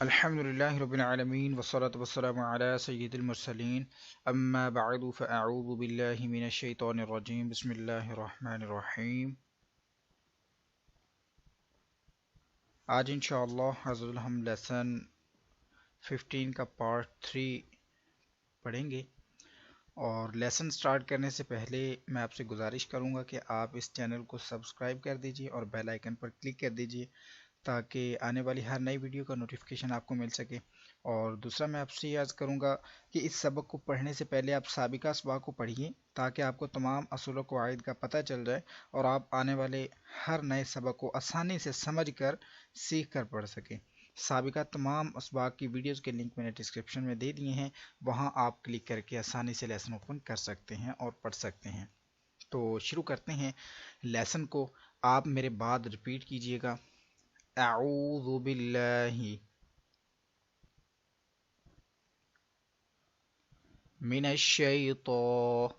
अल्हम्दुलिल्लाहि रब्बिल आलमीन वस्सलातु वस्सलामु अला सय्यिदिल मुरसलीन अम्मा बअदु फ़अऊज़ु बिल्लाहि मिनश शैतानिर रजीम बिस्मिल्लाहिर रहमानिर रहीम। आज इंशाअल्लाह अज़्ज़ल हम लेसन 15 का पार्ट 3 पढ़ेंगे। और लेसन स्टार्ट करने से पहले मैं आपसे गुजारिश करूंगा कि आप इस चैनल को सब्सक्राइब कर दीजिए और बेल आइकन पर क्लिक कर दीजिए ताकि आने वाली हर नई वीडियो का नोटिफिकेशन आपको मिल सके। और दूसरा मैं आपसे याद करूंगा कि इस सबक को पढ़ने से पहले आप साबिका असबाक को पढ़िए ताकि आपको तमाम असूल व कवाइद का पता चल जाए और आप आने वाले हर नए सबक को आसानी से समझ कर सीख कर पढ़ सकें। साबिका तमाम असबाक की वीडियोज़ के लिंक मैंने डिस्क्रिप्शन में दे दिए हैं, वहाँ आप क्लिक करके आसानी से लेसन ओपन कर सकते हैं और पढ़ सकते हैं। तो शुरू करते हैं लेसन को। आप मेरे बाद रिपीट कीजिएगा। अऊज़ु बिल्लाहि मिनश शैतानिर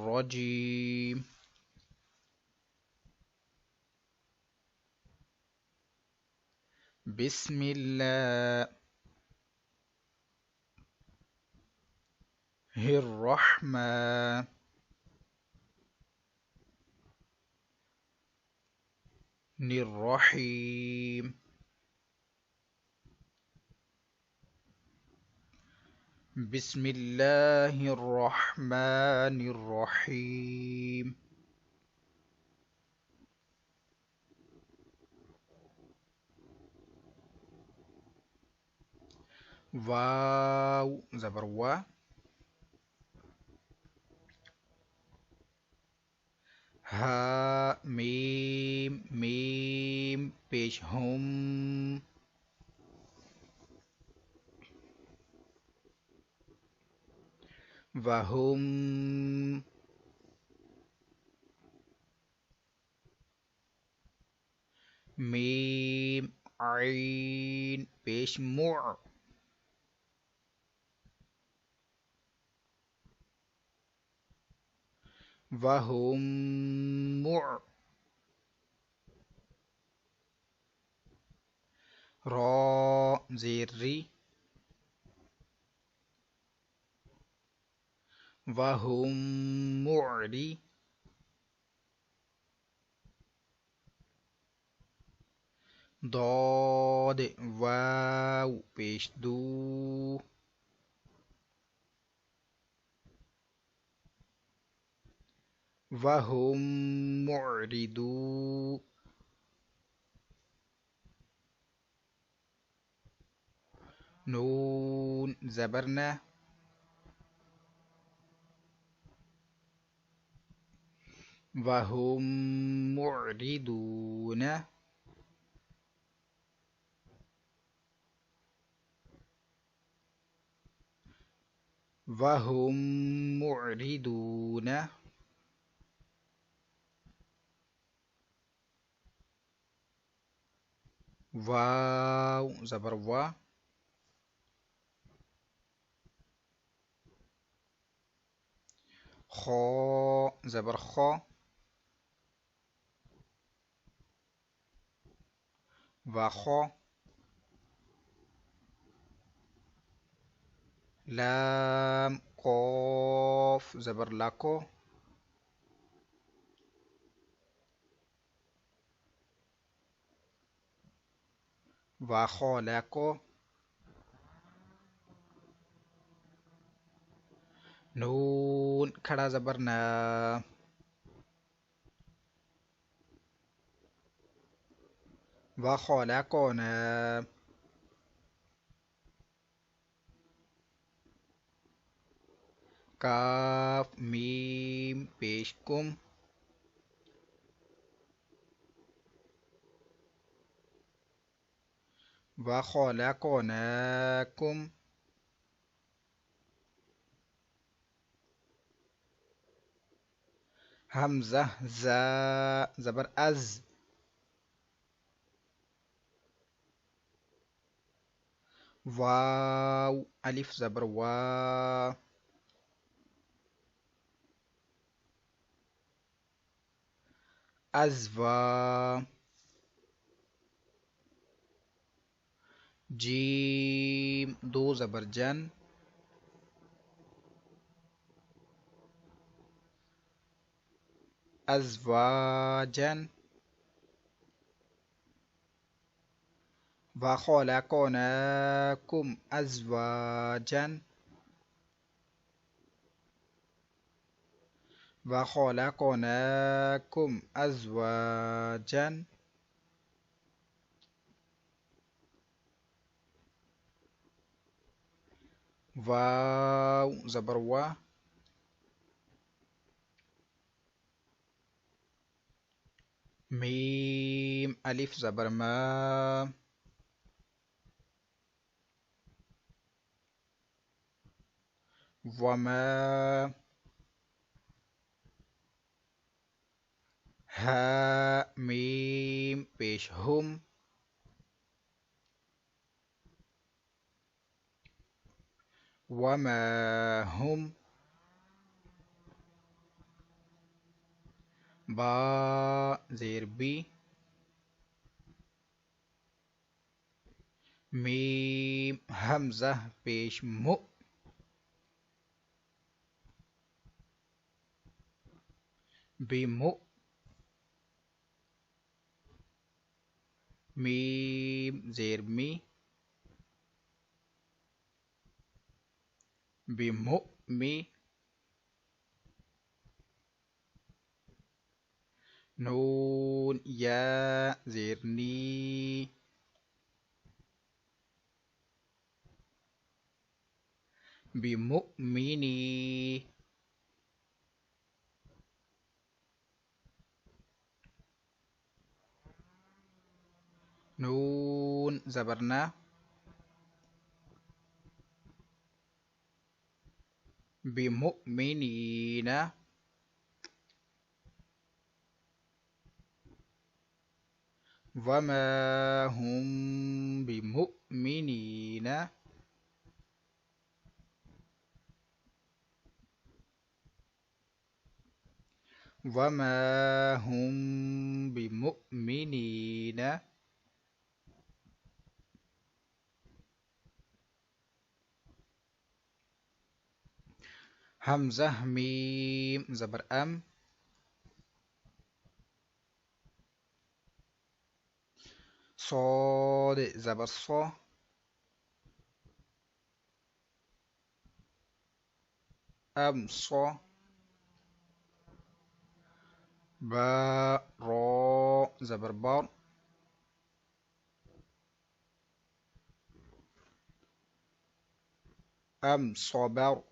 रजीम बिस्मिल्लाहिर रहमानिर रहीम। बिस्मिल्लाहिर रहमानिर रहीम। वाव ज़बर वा, हा मीम मीम पेश हम, वहुम मीम आइन पेश मु, वहुम मु, रा ज़ेरी, वहुम मुअरी, दाद वाव पेश दू, वहुम मुअरिदू, नून ज़बरना, वहुम मुअरिदून, वहुम मुअरिदून। वाव ज़बर वा, खा ज़बर खा, वखा, लाम कॉफ ज़बर लाको, वखलाको, नून खड़ा ज़बर ना, वखलाकोना, काफ मीम पेश कुम, वखलकनाकुम, हमज़ा ज़ा ज़बर अज़, वाव अलिफ ज़बर वा, अज़वा, जीम दो ज़बर जन, अज़वाजन, वखलकनाकुम अज़वाजन, वखलकनाकुम अज़वाजन। वाव ज़बर वा, मीम अलिफ ज़बर मा, वमा, हा मीम पेश हम, वमा हम, बा ज़ेर बी, मीम हमज़ा पेश मु, बिमु, मीम ज़ेर मी, बिमु मी, नून या ज़ेर नी, बिमुमिनी, नून ज़बर ना, बिमुमिनीना, वमा हुम बिमुमिनीना, वमा हुम बिमुमिनीना। हमज़ा मीम ज़बर अम, صاد ज़बर सौ, अम सौ, बा रौ ज़बर बर, अम सबर,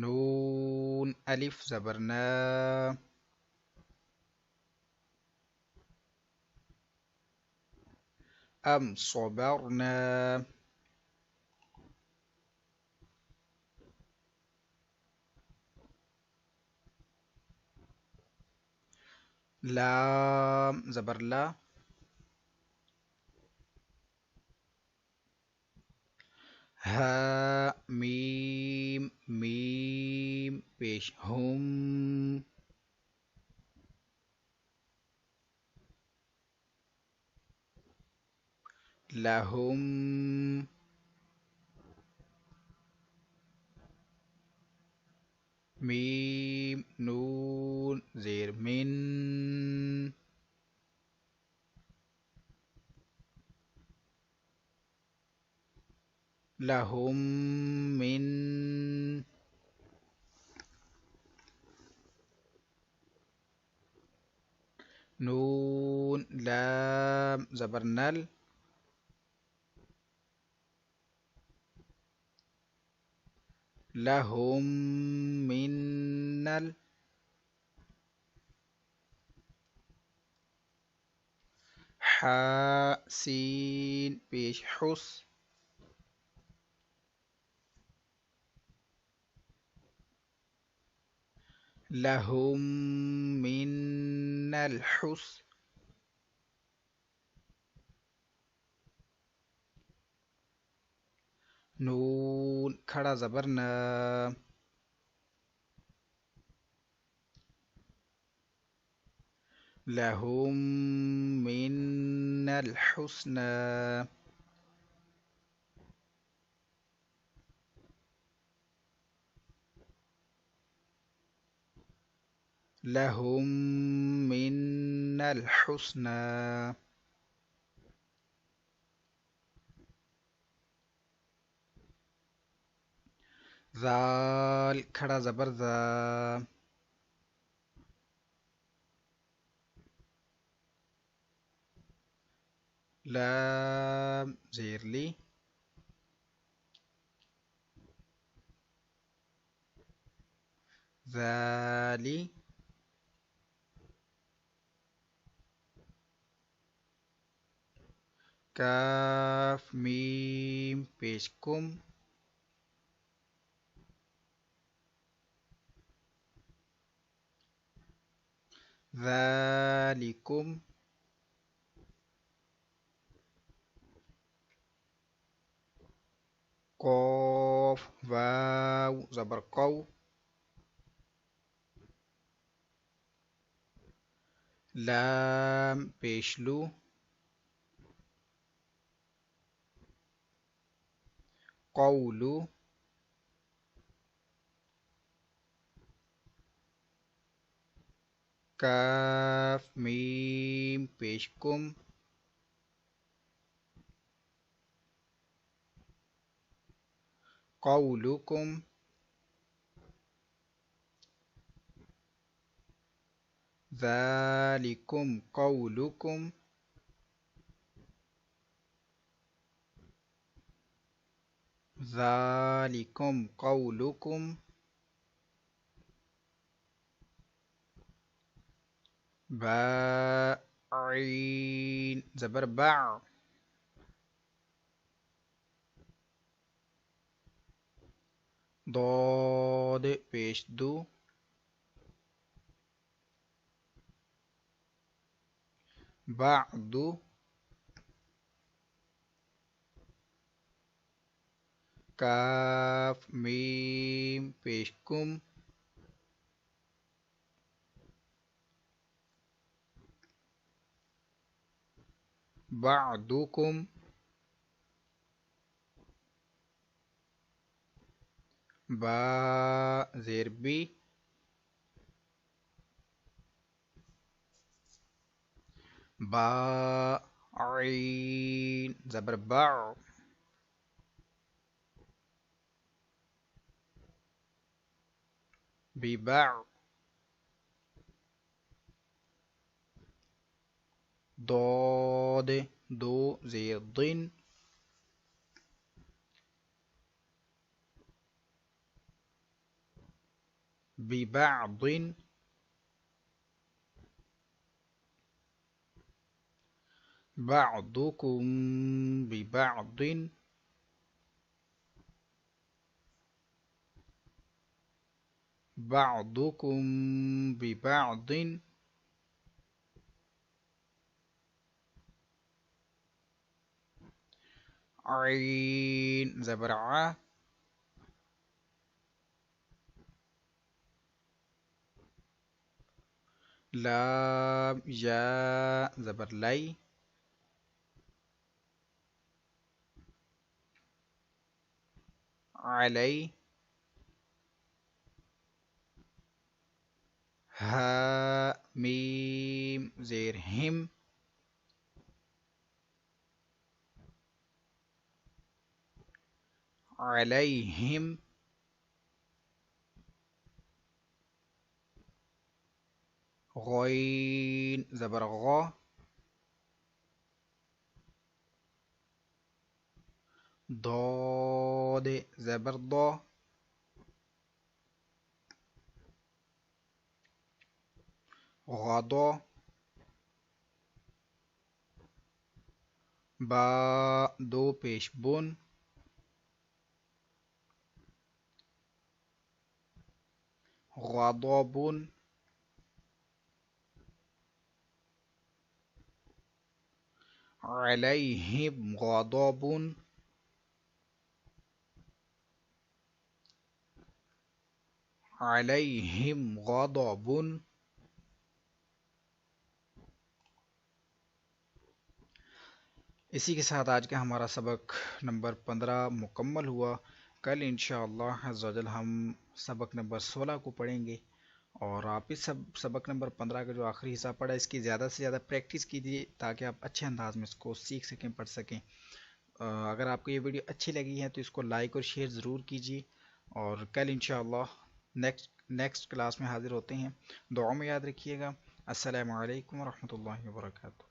नून अलिफ ज़बर ना, अम صبرنا, लाम ज़बर ला, हा मीम मीम पेश हम, लहुम, मीम नून ज़ेर मिन, लहुम मिन, नून लाम ज़बर नल, लहुम मिन्नल, हा सीन पेश हुस, लहुम मिन्नल हुस, नून खड़ा ज़बर न, لهم من الحسنى. لهم من الحسنى. ذال खड़ा जबर ذا. لام زير لي. ذالي. كاف ميم पेशकुम. ذلكم. قاف واو زبر قو. لام पेशलू. قولو. كاف ميم पेशकुम. قولكم. ذلكم قولكم. ذلكم قولكم. باء عين زبر باع. ضاد पेश दो. بعد. काफ मीम पेशकुम. بعدكم. با زير بي. با عين زبر باع. بباع. ضاد دو زير ضن. ببعض. بعضكم ببعض. بعضكم ببعض. عين زبر ع. لام يا زبر لي. علي. ها ميم زير هم. عليهم. غين زبر غا. ضاد زبر ضا. غضا. با دو पेश बुन. غضب. عليهم غضب. عليهم غضب. इसी के साथ आज का हमारा सबक नंबर 15 मुकम्मल हुआ। कल इंशाअल्लाह अज़्ज़ा वजल हम सबक नंबर 16 को पढ़ेंगे। और आप इस सबक नंबर 15 का जो आखिरी हिस्सा पढ़ा, इसकी ज़्यादा से ज़्यादा प्रैक्टिस कीजिए ताकि आप अच्छे अंदाज में इसको सीख सकें, पढ़ सकें। अगर आपको ये वीडियो अच्छी लगी है तो इसको लाइक और शेयर ज़रूर कीजिए। और कल इंशाअल्लाह नेक्स्ट क्लास में हाज़िर होते हैं। दुआ में याद रखिएगा। अस्सलामु अलैकुम वरहमतुल्लाहि वबरकातुहू।